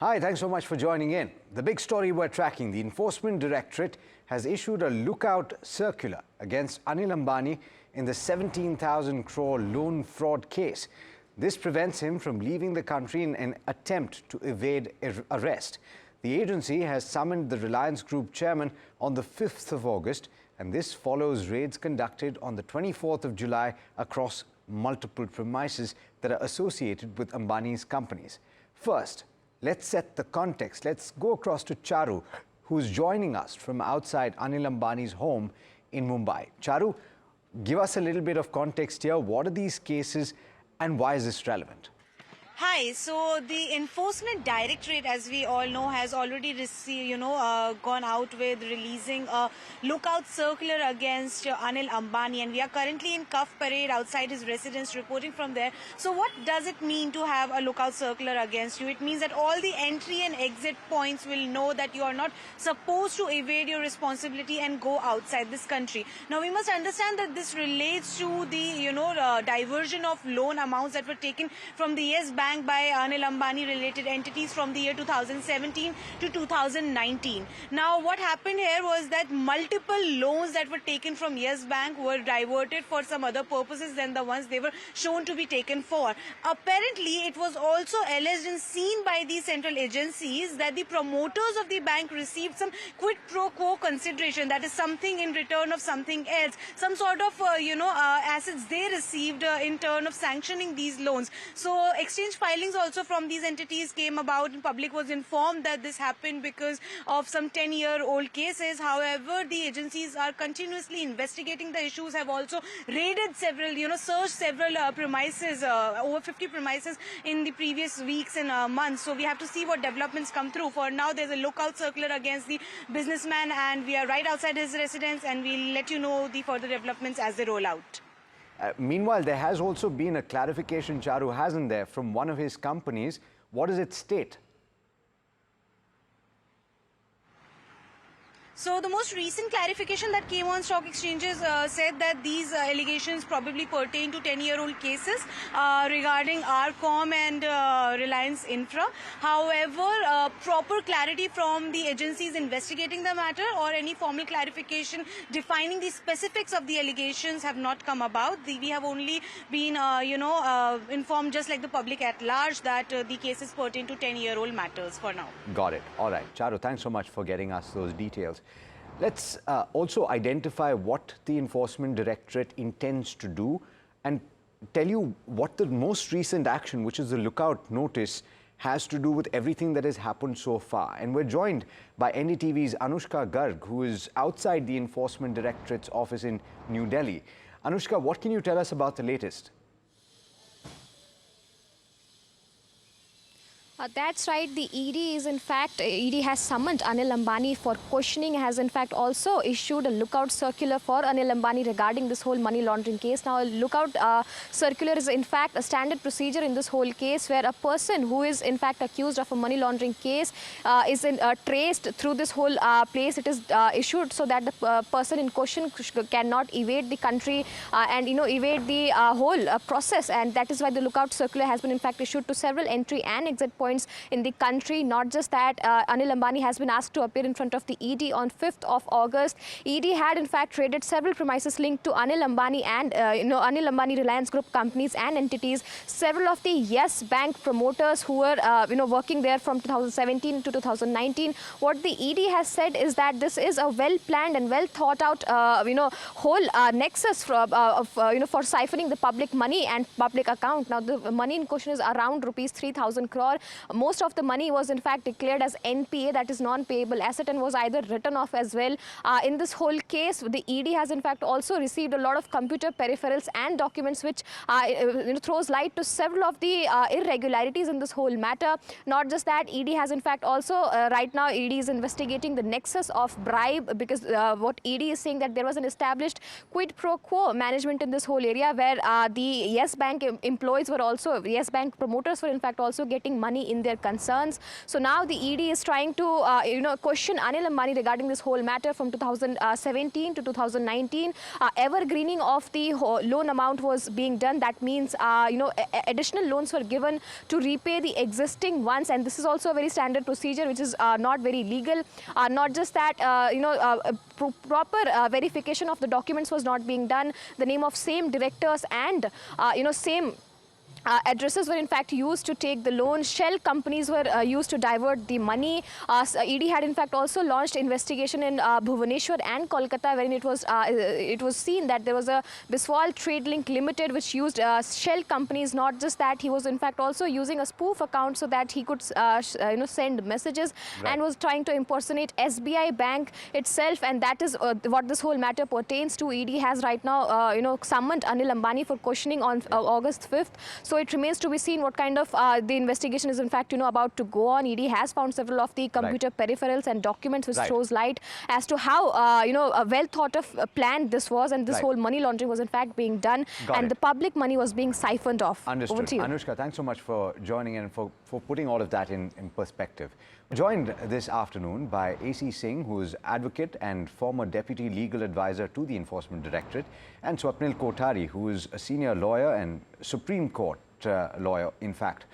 Hi, thanks so much for joining in. The big story we're tracking, the Enforcement Directorate has issued a lookout circular against Anil Ambani in the 17,000 crore loan fraud case. This prevents him from leaving the country in an attempt to evade arrest. The agency has summoned the Reliance Group chairman on the 5th of August, and this follows raids conducted on the 24th of July across multiple premises that are associated with Ambani's companies. First, let's set the context. Let's go across to Charu, who's joining us from outside Anil Ambani's home in Mumbai. Charu, give us a little bit of context here. What are these cases and why is this relevant? Hi, so the Enforcement Directorate, as we all know, has already received, gone out with releasing a lookout circular against Anil Ambani, and we are currently in Cuff Parade outside his residence, reporting from there. So what does it mean to have a lookout circular against you? It means that all the entry and exit points will know that you are not supposed to evade your responsibility and go outside this country. Now, we must understand that this relates to the, diversion of loan amounts that were taken from the Yes Bank by Anil Ambani related entities from the year 2017 to 2019. Now, what happened here was that multiple loans that were taken from Yes Bank were diverted for some other purposes than the ones they were shown to be taken for. Apparently, it was also alleged and seen by the central agencies that the promoters of the bank received some quid pro quo consideration, that is something in return of something else, some sort of assets they received in turn of sanctioning these loans. So exchange filings also from these entities came about, and public was informed that this happened because of some 10-year-old cases. However, the agencies are continuously investigating the issues, have also raided several, searched several premises, over 50 premises in the previous weeks and months. So we have to see what developments come through. For now, there's a lookout circular against the businessman, and we are right outside his residence, and we'll let you know the further developments as they roll out. Meanwhile, there has also been a clarification, Charu, hasn't there, from one of his companies. What does it state? So the most recent clarification that came on stock exchanges said that these allegations probably pertain to 10-year-old cases regarding RCom and Reliance Infra. However, proper clarity from the agencies investigating the matter or any formal clarification defining the specifics of the allegations have not come about. We have only been, informed, just like the public at large, that the cases pertain to 10-year-old matters for now. Got it. All right. Charu, thanks so much for getting us those details. Let's also identify what the Enforcement Directorate intends to do and tell you what the most recent action, which is the lookout notice, has to do with everything that has happened so far. And we're joined by NDTV's Anushka Garg, who is outside the Enforcement Directorate's office in New Delhi. Anushka, what can you tell us about the latest? That's right. The ED is in fact, ED has summoned Anil Ambani for questioning, has in fact also issued a lookout circular for Anil Ambani regarding this whole money laundering case. Now, a lookout circular is in fact a standard procedure in this whole case, where a person who is in fact accused of a money laundering case is traced through this whole place. It is issued so that the person in question cannot evade the country and evade the whole process, and that is why the lookout circular has been in fact issued to several entry and exit points in the country. Not just that, Anil Ambani has been asked to appear in front of the ED on 5th of August. ED had in fact raided several premises linked to Anil Ambani and Anil Ambani Reliance Group companies and entities. Several of the Yes Bank promoters who were working there from 2017 to 2019. What the ED has said is that this is a well-planned and well-thought-out whole nexus for siphoning the public money and public account. Now, the money in question is around rupees 3,000 crore. Most of the money was in fact declared as NPA, that is non-payable asset, and was either written off as well. In this whole case, the ED has in fact also received a lot of computer peripherals and documents which throws light to several of the irregularities in this whole matter. Not just that, ED has in fact also right now ED is investigating the nexus of bribe, because what ED is saying that there was an established quid pro quo management in this whole area, where the Yes Bank employees were also, Yes Bank promoters were in fact also getting money in their concerns. So now the ED is trying to question Anil Ambani regarding this whole matter from 2017 to 2019. Evergreening of the loan amount was being done. That means additional loans were given to repay the existing ones, and this is also a very standard procedure, which is not very legal. Not just that, proper verification of the documents was not being done. The name of same directors and same addresses were in fact used to take the loan. Shell companies were used to divert the money. ED had in fact also launched investigation in Bhubaneswar and Kolkata, wherein it was seen that there was a Biswal Trade Link Limited which used shell companies. Not just that, he was in fact also using a spoof account so that he could send messages, and was trying to impersonate SBI Bank itself, and that is what this whole matter pertains to. ED has right now summoned Anil Ambani for questioning on August 5th. So it remains to be seen what kind of the investigation is in fact about to go on. ED has found several of the computer peripherals and documents which throws light as to how a well thought of plan this was, and this whole money laundering was in fact being done, and the public money was being siphoned off. Understood. Over to you. Anushka, thanks so much for joining in and for putting all of that in perspective. Joined this afternoon by AC Singh, who is advocate and former Deputy Legal Advisor to the Enforcement Directorate, and Swapnil Kothari, who is a senior lawyer and Supreme Court lawyer, in fact,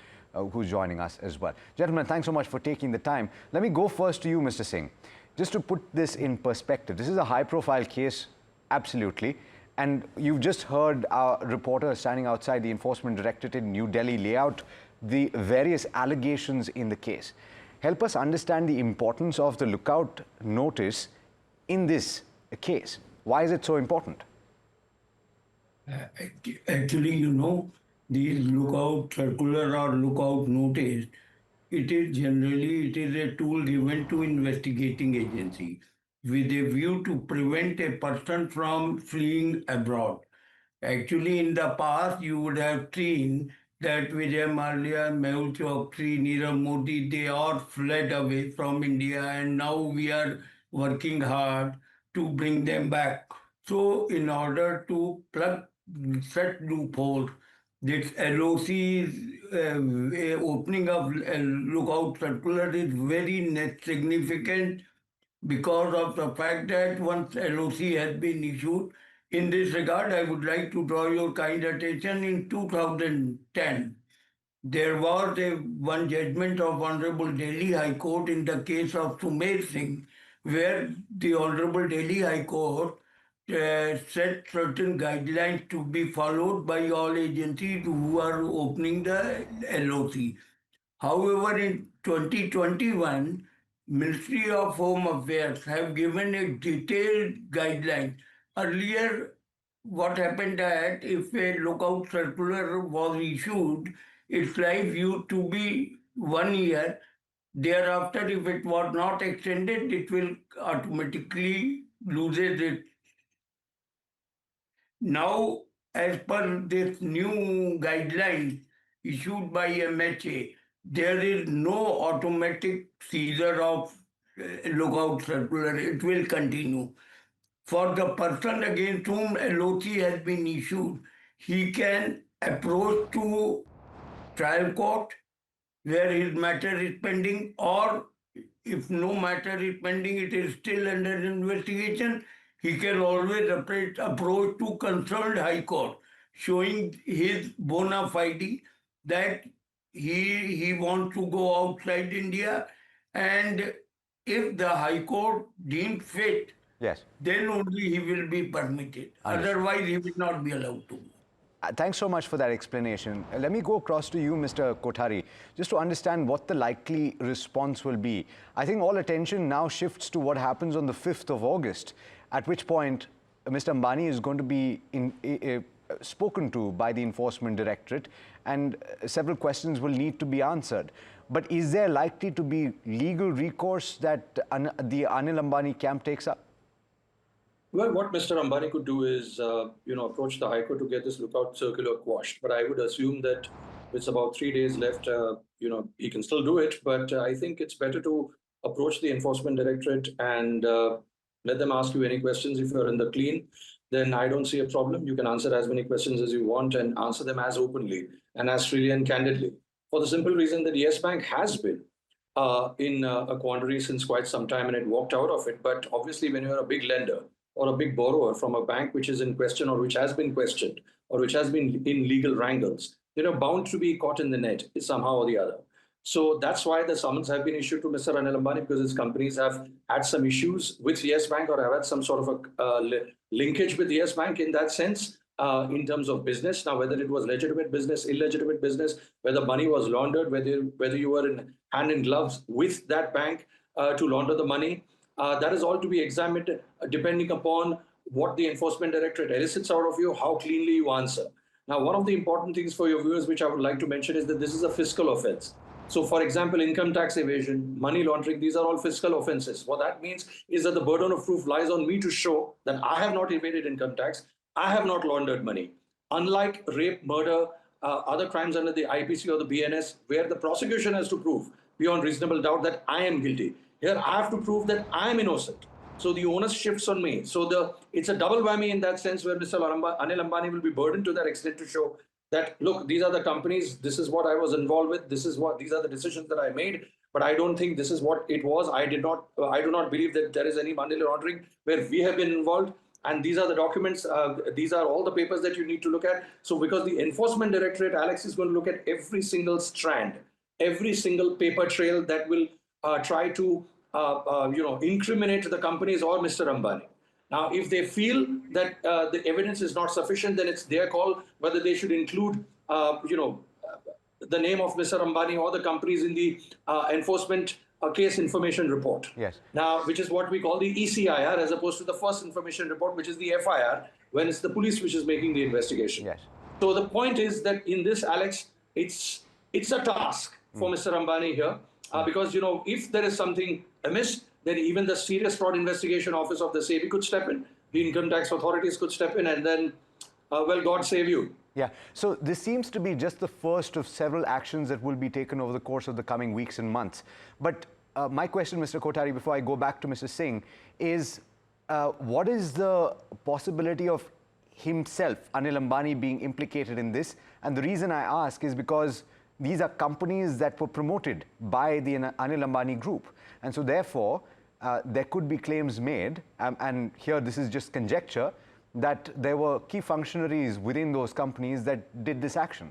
who's joining us as well. Gentlemen, thanks so much for taking the time. Let me go first to you, Mr. Singh. Just to put this in perspective, this is a high-profile case, absolutely, and you've just heard our reporter standing outside the Enforcement Directorate in New Delhi lay out the various allegations in the case. Help us understand the importance of the lookout notice in this case. Why is it so important? Actually, the lookout circular or lookout notice, it is a tool given to investigating agency with a view to prevent a person from fleeing abroad. Actually, in the past, you would have seen that Vijay Mallya, Mehul Choksey, Nirav Modi, they all fled away from India, and now we are working hard to bring them back. So in order to plug such loopholes, this LOC opening of lookout circular is very significant because of the fact that once LOC has been issued. In this regard, I would like to draw your kind attention. In 2010, there was one judgment of Honorable Delhi High Court in the case of Singh, where the Honorable Delhi High Court set certain guidelines to be followed by all agencies who are opening the LOC. However, in 2021, Ministry of Home Affairs have given a detailed guideline. Earlier, what happened that if a lookout circular was issued, its life used to be 1 year. Thereafter, if it was not extended, it will automatically lose its. Now, as per this new guideline issued by MHA, there is no automatic seizure of lookout circular. It will continue. For the person against whom LOC has been issued, he can approach to trial court where his matter is pending, or if no matter is pending, it is still under investigation, he can always approach to concerned High Court, showing his bona fide that he wants to go outside India, and if the High Court deems fit, then only he will be permitted. Otherwise, he will not be allowed to. Thanks so much for that explanation. Let me go across to you, Mr. Kothari, just to understand what the likely response will be. I think all attention now shifts to what happens on the 5th of August, at which point Mr. Ambani is going to be spoken to by the Enforcement Directorate, and several questions will need to be answered. But is there likely to be legal recourse that the Anil Ambani camp takes up? Well, what Mr. Ambani could do is, approach the High Court to get this lookout circular quashed. But I would assume that it's about 3 days left. He can still do it. But I think it's better to approach the Enforcement Directorate and let them ask you any questions. If you're in the clean, then I don't see a problem. You can answer as many questions as you want and answer them as openly and as freely and candidly. for the simple reason that Yes Bank has been in a quandary since quite some time and it walked out of it. But obviously, when you're a big lender or a big borrower from a bank which is in question or which has been questioned or which has been in legal wrangles, bound to be caught in the net somehow or the other. So that's why the summons have been issued to Mr. Anil Ambani, because his companies have had some issues with Yes Bank or have had some sort of a linkage with Yes Bank in that sense, in terms of business. Now, whether it was legitimate business, illegitimate business, whether money was laundered, whether you were in hand in gloves with that bank to launder the money, that is all to be examined depending upon what the Enforcement Directorate elicits out of you, how cleanly you answer. Now, one of the important things for your viewers, which I would like to mention, is that this is a fiscal offense. So, for example, income tax evasion, money laundering, these are all fiscal offenses. What that means is that the burden of proof lies on me to show that I have not evaded income tax, I have not laundered money. Unlike rape, murder, other crimes under the IPC or the BNS, where the prosecution has to prove beyond reasonable doubt that I am guilty. Here, I have to prove that I am innocent. So the onus shifts on me. So it's a double whammy in that sense, where Mr. Anil Ambani will be burdened to that extent to show that, look, these are the companies, this is what I was involved with, these are the decisions that I made, but I don't think this is what it was. I do not believe that there is any money laundering where we have been involved. And these are the documents, these are all the papers that you need to look at. So because the Enforcement Directorate, Alex, is going to look at every single strand, every single paper trail that will try to incriminate the companies or Mr. Ambani. Now, if they feel that the evidence is not sufficient, then it's their call whether they should include, the name of Mr. Ambani or the companies in the enforcement case information report. Yes. Now, which is what we call the ECIR, as opposed to the first information report, which is the FIR, when it's the police which is making the investigation. Yes. So the point is that in this, Alex, it's a task for Mr. Ambani here, because if there is something amiss, then even the Serious Fraud Investigation Office of the SEBI could step in, the income tax authorities could step in, and then, well, God save you. Yeah, so this seems to be just the first of several actions that will be taken over the course of the coming weeks and months. But my question, Mr. Kothari, before I go back to Mr. Singh, is what is the possibility of himself, Anil Ambani, being implicated in this? And the reason I ask is because these are companies that were promoted by the Anil Ambani Group. And so therefore, there could be claims made, and here this is just conjecture, that there were key functionaries within those companies that did this action.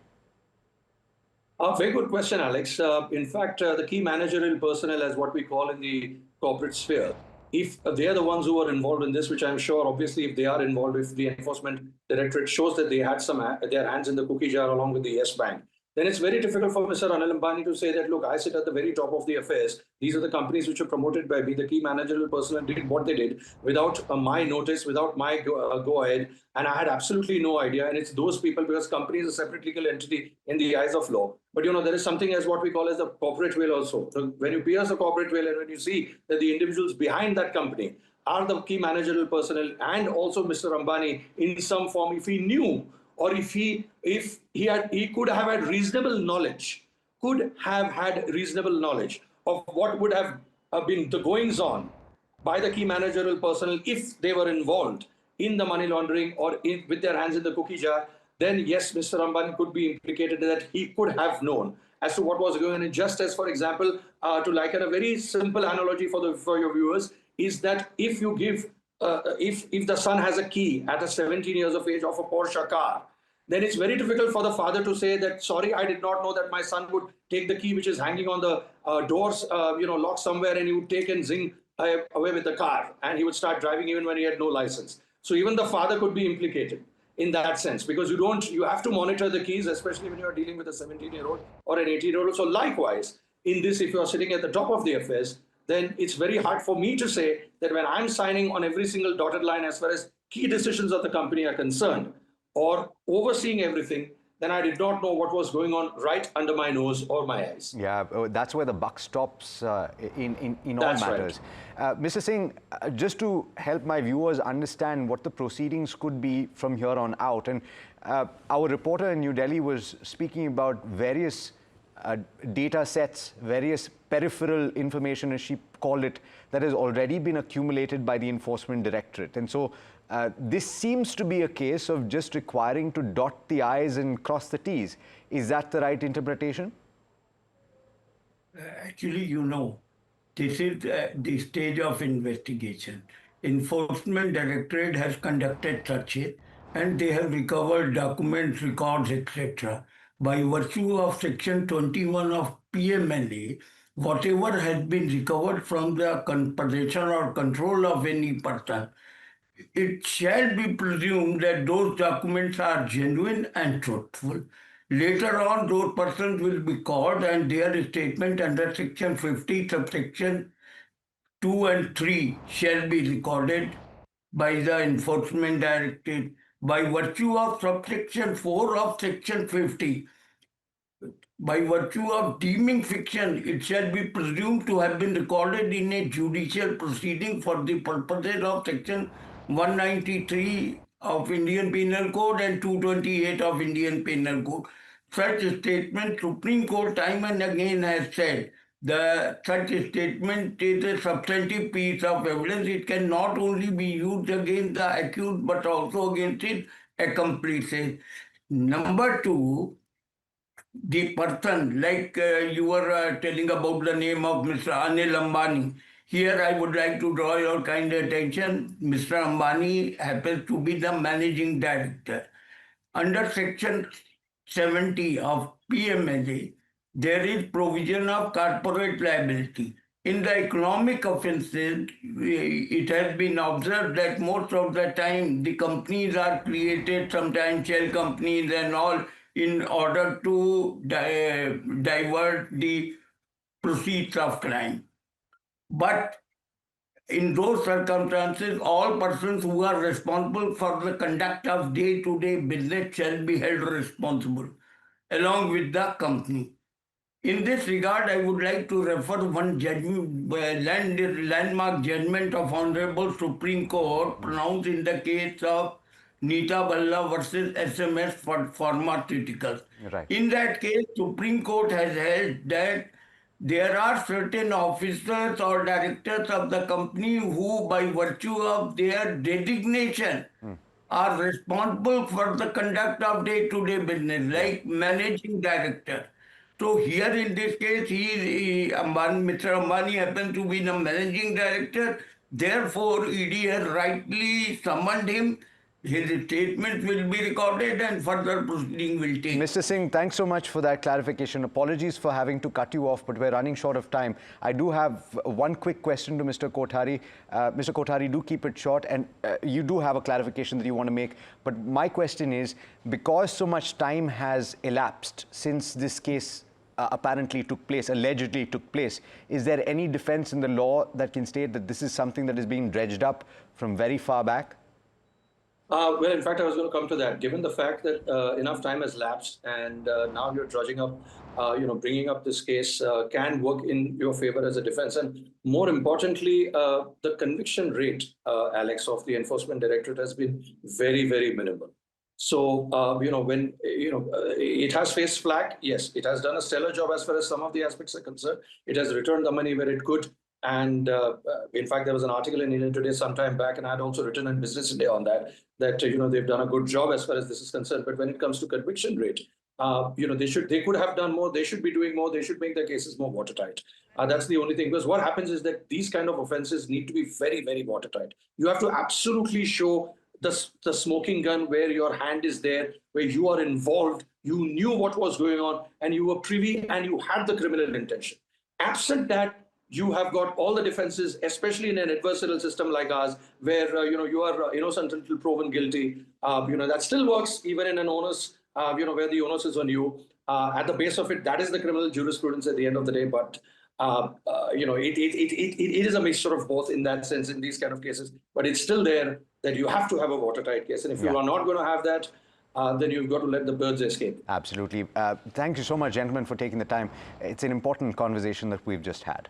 Very good question, Alex. In fact, the key managerial personnel, as what we call in the corporate sphere, if they are the ones who are involved in this, which I'm sure, obviously, if they are involved, if the Enforcement Directorate shows that they had their hands in the cookie jar along with the Yes Bank, then it's very difficult for Mr. Anil Ambani to say that, look, I sit at the very top of the affairs. These are the companies which were promoted by me. The key managerial personnel did what they did without my notice, without my go-ahead. And I had absolutely no idea. And it's those people, because company is a separate legal entity in the eyes of law. But, there is something as what we call as the corporate veil also. So when you pierce the corporate veil and when you see that the individuals behind that company are the key managerial personnel and also Mr. Ambani in some form, if he knew, or if he could have had reasonable knowledge, of what would have been the goings on by the key managerial personnel if they were involved in the money laundering or with their hands in the cookie jar, then yes, Mr. Ambani could be implicated, that he could have known as to what was going on. Just as, for example, to liken a very simple analogy for your viewers, is that if you give if the son has a key at 17 years of age of a Porsche car, then it's very difficult for the father to say that, sorry, I did not know that my son would take the key which is hanging on the doors, locked somewhere, and he would take and zing away with the car, and he would start driving even when he had no license. So even the father could be implicated in that sense, because you have to monitor the keys, especially when you are dealing with a 17-year-old or an 18-year-old. So likewise, in this, if you are sitting at the top of the affairs, then it's very hard for me to say that when I'm signing on every single dotted line as far as key decisions of the company are concerned, or overseeing everything, then I did not know what was going on right under my nose or my eyes. Yeah, that's where the buck stops in all That's matters. right. Mr. Singh, just to help my viewers understand what the proceedings could be from here on out, and our reporter in New Delhi was speaking about various data sets, various peripheral information, as she called it, that has already been accumulated by the Enforcement Directorate. And so this seems to be a case of just requiring to dot the I's and cross the T's. Is that the right interpretation? Actually, this is the stage of investigation. Enforcement Directorate has conducted searches and they have recovered documents, records, etc. By virtue of Section 21 of PMLA, whatever has been recovered from the possession or control of any person, it shall be presumed that those documents are genuine and truthful. Later on, those persons will be called and their statement under Section 50, subsection 2 and 3 shall be recorded by the Enforcement Directorate. By virtue of subsection 4 of Section 50, by virtue of deeming fiction, it shall be presumed to have been recorded in a judicial proceeding for the purposes of Section 193 of Indian Penal Code and 228 of Indian Penal Code. Such statement, Supreme Court time and again has said, such statement is a substantive piece of evidence. It can not only be used against the accused but also against his accomplices. Number two, the person, like you were telling about the name of Mr. Anil Ambani. Here I would like to draw your kind attention. Mr. Ambani happens to be the managing director. Under Section 70 of PMLA, there is provision of corporate liability. In the economic offences, it has been observed that most of the time the companies are created, sometimes shell companies and all, in order to divert the proceeds of crime. But in those circumstances, all persons who are responsible for the conduct of day-to-day business shall be held responsible, along with the company. In this regard, I would like to refer one judgment, landmark judgment of Honorable Supreme Court pronounced in the case of Nita Balla versus SMS for pharmaceuticals. Right. In that case, Supreme Court has held that there are certain officers or directors of the company who, by virtue of their designation, are responsible for the conduct of day-to-day business, like managing director. So here in this case, Mr. Ambani happens to be the managing director. Therefore, ED has rightly summoned him. His statement will be recorded and further proceeding will take. Mr. Singh, thanks so much for that clarification. Apologies for having to cut you off, but we're running short of time. I do have one quick question to Mr. Kothari. Mr. Kothari, do keep it short, and you do have a clarification that you want to make. But my question is, because so much time has elapsed since this case apparently took place, allegedly took place, is there any defense in the law that can state that this is something that is being dredged up from very far back? Well, in fact, I was going to come to that. Given the fact that enough time has lapsed and now you're drudging up, bringing up this case can work in your favor as a defense. And more importantly, the conviction rate, Alex, of the Enforcement Directorate has been very, very minimal. So, when, it has faced flack, yes, it has done a stellar job as far as some of the aspects are concerned. It has returned the money where it could. And in fact, there was an article in India Today some time back, and I had also written in Business Today on that they've done a good job as far as this is concerned. But when it comes to conviction rate, they could have done more. They should be doing more. They should make their cases more watertight. That's the only thing. Because what happens is that these kind of offenses need to be very, very watertight. You have to absolutely show the smoking gun where your hand is there, where you are involved, you knew what was going on, and you were privy and you had the criminal intention. Absent that, you have got all the defenses, especially in an adversarial system like ours, where you are innocent until proven guilty. That still works even in an onus, where the onus is on you. At the base of it, that is the criminal jurisprudence at the end of the day. But it is a mixture of both in that sense in these kind of cases. But it's still there that you have to have a watertight case, and if you are not going to have that, then you've got to let the birds escape. Absolutely. Thank you so much, gentlemen, for taking the time. It's an important conversation that we've just had.